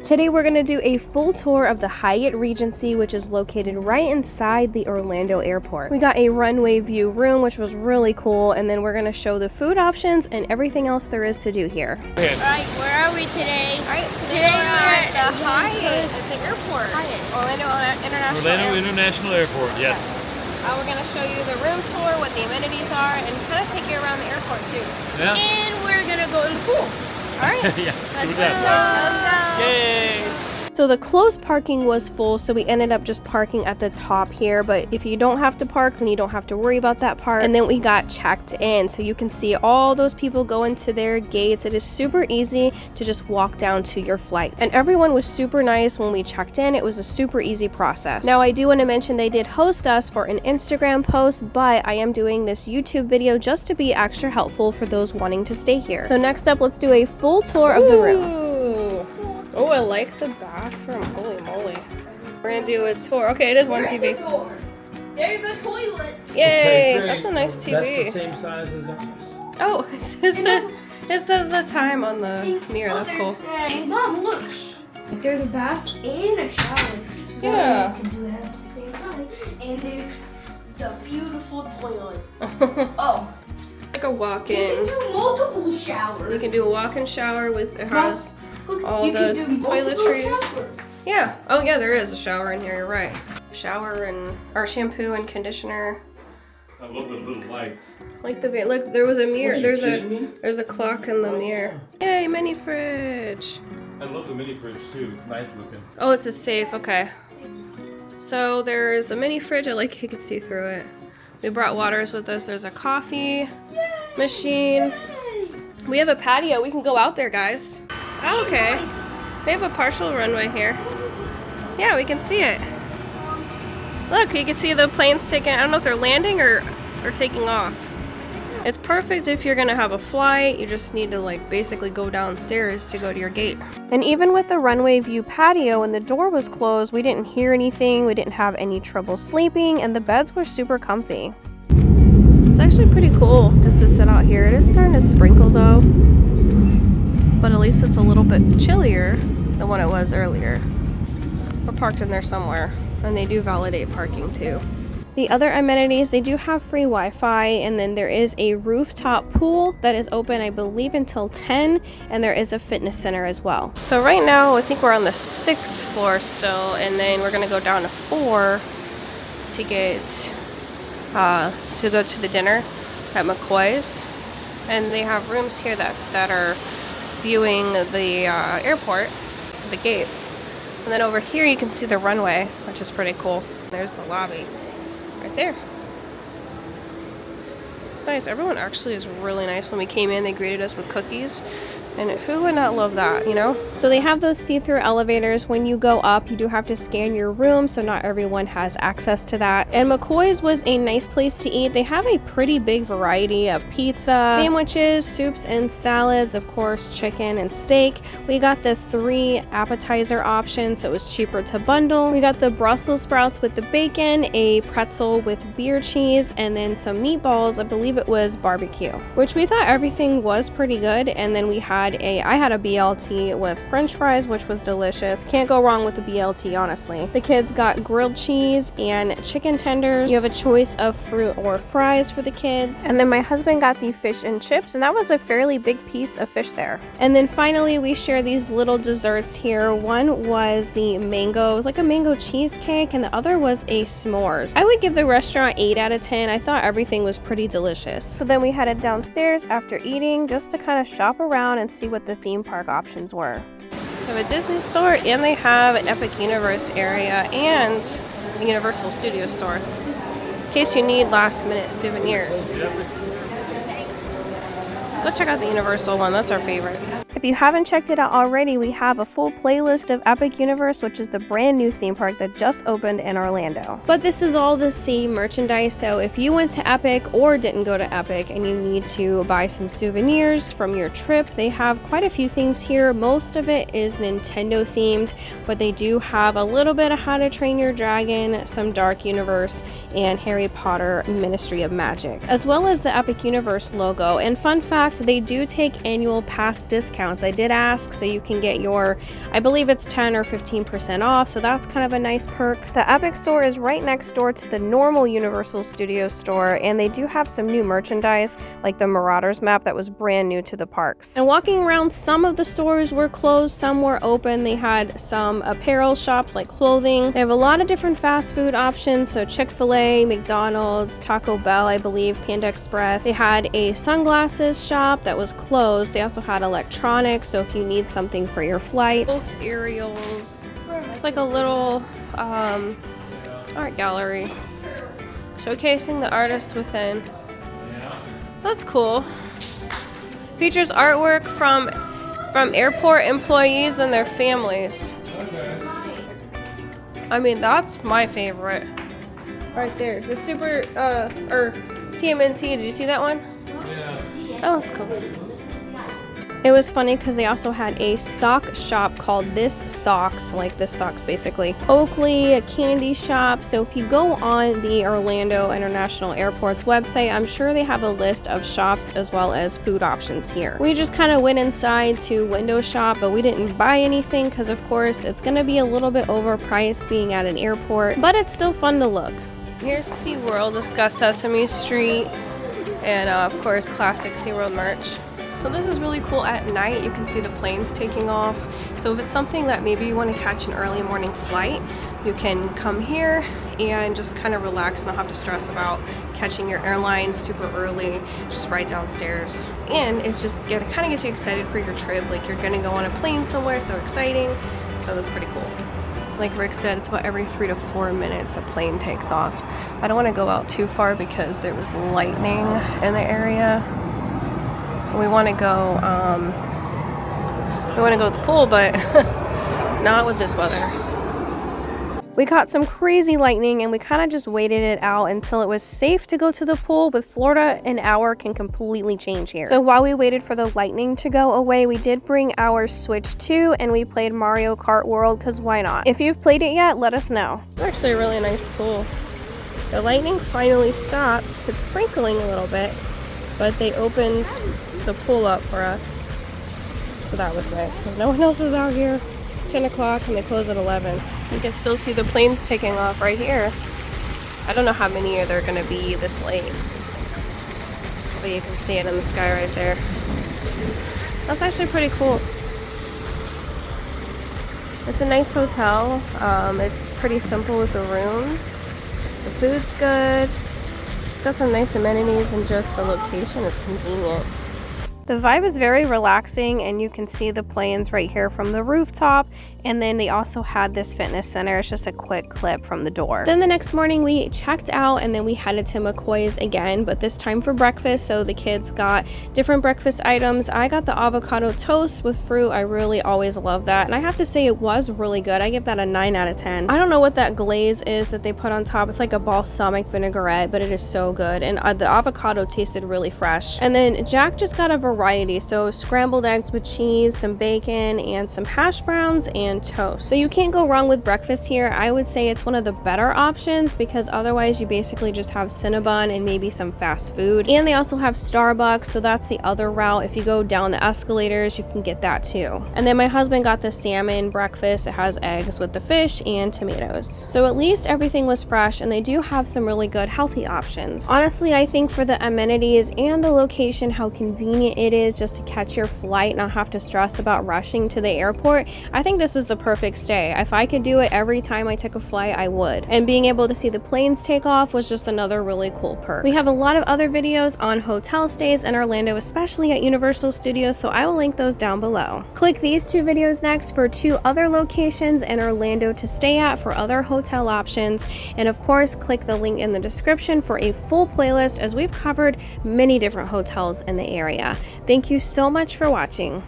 Today we're going to do a full tour of the Hyatt Regency, which is located right inside the Orlando Airport. We got a runway view room, which was really cool, and then we're going to show the food options and everything else there is to do here. Alright, where are we today? Today we're at the Hyatt at the airport. Orlando International Airport, yes. We're going to show you the room tour, what the amenities are, and kind of take you around the airport too. Yeah. And we're going to go in the pool. Alright, yeah, let's go. Yay! So the closed parking was full, so we ended up just parking at the top here, but if you don't have to park, then you don't have to worry about that part. And then we got checked in, so you can see all those people going to their gates. It is super easy to just walk down to your flight. And everyone was super nice when we checked in. It was a super easy process. Now I do want to mention they did host us for an Instagram post, but I am doing this YouTube video just to be extra helpful for those wanting to stay here. So next up, let's do a full tour of the room. Oh, I like the bathroom. Holy moly. We're gonna do a tour. Okay, it is one TV. There's a toilet. Yay! Okay, that's a nice TV. That's the same size as ours. Oh, it says the time on the mirror. That's cool. Hey, Mom, look. There's a bath and a shower. So Yeah. you can do it at the same time. And there's the beautiful toilet. Oh. Like a You walk-in. can do multiple showers. You can do a walk-in shower with it has Look, all you the can do multiple toiletries. showers. Yeah. Oh yeah, there is a shower in here. You're right. Shower and our shampoo and conditioner. I love the little lights. Like the look, there was a mirror. Are you There's kidding me? a clock in the mirror. Yay, mini fridge. I love the mini fridge too. It's nice looking. Oh, it's a safe. Okay. So there's a mini fridge. I like you can see through it. We brought waters with us. There's a coffee machine. We have a patio. We can go out there, guys. Oh, okay. They have a partial runway here. Yeah, we can see it. Look, you can see the planes taking, I don't know if they're landing or taking off. It's perfect if you're gonna have a flight. You just need to like basically go downstairs to go to your gate. And even with the runway view patio, when the door was closed, we didn't hear anything. We didn't have any trouble sleeping, and the beds were super comfy. It's actually pretty cool just to sit out here. It is starting to sprinkle though, but at least it's a little bit chillier than what it was earlier. We're parked in there somewhere, and they do validate parking too. The other amenities, they do have free Wi-Fi, and then there is a rooftop pool that is open, I believe, until 10, and there is a fitness center as well. So right now, I think we're on the 6th floor still, and then we're gonna go down to 4 to get to go to the dinner at McCoy's, and they have rooms here that are viewing the airport, the gates, and then over here you can see the runway, which is pretty cool. There's the lobby right there. It's nice. Everyone actually is really nice. When we came in, they greeted us with cookies. And who would not love that, you know? So they have those see-through elevators. When you go up, you do have to scan your room, so not everyone has access to that. And McCoy's was a nice place to eat. They have a pretty big variety of pizza, sandwiches, soups, and salads. Of course, chicken and steak. We got the 3 appetizer options, so it was cheaper to bundle. We got the Brussels sprouts with the bacon, a pretzel with beer cheese, and then some meatballs. I believe it was barbecue, which we thought everything was pretty good. And then we had I had a BLT with french fries, which was delicious. Can't go wrong with the BLT, honestly. The kids got grilled cheese and chicken tenders. You have a choice of fruit or fries for the kids. And then my husband got the fish and chips, and that was a fairly big piece of fish there. And then finally, we share these little desserts here. One was the mango, it was like a mango cheesecake, and the other was a s'mores. I would give the restaurant 8 out of 10. I thought everything was pretty delicious. So then we headed downstairs after eating just to kind of shop around and see what the theme park options were. They have a Disney store, and they have an Epic Universe area and a Universal Studio store in case you need last minute souvenirs. Let's go check out the Universal one. That's our favorite. If you haven't checked it out already, we have a full playlist of Epic Universe, which is the brand new theme park that just opened in Orlando. But this is all the same merchandise, so if you went to Epic or didn't go to Epic and you need to buy some souvenirs from your trip, they have quite a few things here. Most of it is Nintendo themed, but they do have a little bit of How to Train Your Dragon, some Dark Universe, and Harry Potter Ministry of Magic, as well as the Epic Universe logo. And fun fact, they do take annual pass discounts discounts. I did ask, so you can get your, I believe it's 10 or 15% off, so that's kind of a nice perk. The Epic store is right next door to the normal Universal Studios store, and they do have some new merchandise, like the Marauders map that was brand new to the parks. And walking around, some of the stores were closed, some were open. They had some apparel shops like clothing. They have a lot of different fast food options, so Chick-fil-A, McDonald's, Taco Bell, I believe, Panda Express. They had a sunglasses shop that was closed. They also had electronics, so if you need something for your flight. Both aerials. It's like a little art gallery showcasing the artists within. That's cool. Features artwork from airport employees and their families. I mean, that's my favorite. Right there. The super, or TMNT. Did you see that one? Yeah. Oh, that's cool. It was funny because they also had a sock shop called This Socks, like This Socks basically. Oakley, a candy shop. So if you go on the Orlando International Airport's website, I'm sure they have a list of shops as well as food options here. We just kind of went inside to window shop, but we didn't buy anything because of course it's going to be a little bit overpriced being at an airport, but it's still fun to look. Here's SeaWorld. It's got Sesame Street and of course classic SeaWorld merch. So this is really cool at night. You can see the planes taking off. So if it's something that maybe you want to catch an early morning flight, you can come here and just kind of relax and not have to stress about catching your airline super early, just right downstairs. And it's just, yeah, it kind of gets you excited for your trip. Like you're gonna go on a plane somewhere, so exciting. So that's pretty cool. Like Rick said, it's about every 3 to 4 minutes a plane takes off. I don't want to go out too far because there was lightning in the area. We want to go to the pool, but not with this weather. We caught some crazy lightning and we kind of just waited it out until it was safe to go to the pool. With Florida, an hour can completely change here. So while we waited for the lightning to go away, we did bring our Switch 2 and we played Mario Kart World, because why not? If you've played it yet, let us know. It's actually a really nice pool. The lightning finally stopped. It's sprinkling a little bit, but they opened the pool up for us. So that was nice because no one else is out here. It's 10 o'clock and they close at 11. You can still see the planes taking off right here. I don't know how many there are going to be this late, but you can see it in the sky right there. That's actually pretty cool. It's a nice hotel. It's pretty simple with the rooms. The food's good. It's got some nice amenities and just the location is convenient. The vibe is very relaxing and you can see the planes right here from the rooftop, and then they also had this fitness center. It's just a quick clip from the door. Then the next morning we checked out and then we headed to McCoy's again, but this time for breakfast. So the kids got different breakfast items. I got the avocado toast with fruit. I really always love that, and I have to say it was really good. I give that a 9 out of 10. I don't know what that glaze is that they put on top. It's like a balsamic vinaigrette, but it is so good, and the avocado tasted really fresh. And then Jack just got a variety, so scrambled eggs with cheese, some bacon, and some hash browns and toast. So you can't go wrong with breakfast here. I would say it's one of the better options because otherwise you basically just have Cinnabon and maybe some fast food. And they also have Starbucks, so that's the other route. If you go down the escalators, you can get that too. And then my husband got the salmon breakfast. It has eggs with the fish and tomatoes. So at least everything was fresh, and they do have some really good healthy options. Honestly, I think for the amenities and the location, how convenient it is just to catch your flight, not have to stress about rushing to the airport, I think this is the perfect stay. If I could do it every time I took a flight, I would. And being able to see the planes take off was just another really cool perk. We have a lot of other videos on hotel stays in Orlando, especially at Universal Studios, so I will link those down below. Click these 2 videos next for 2 other locations in Orlando to stay at for other hotel options, and of course click the link in the description for a full playlist as we've covered many different hotels in the area. Thank you so much for watching.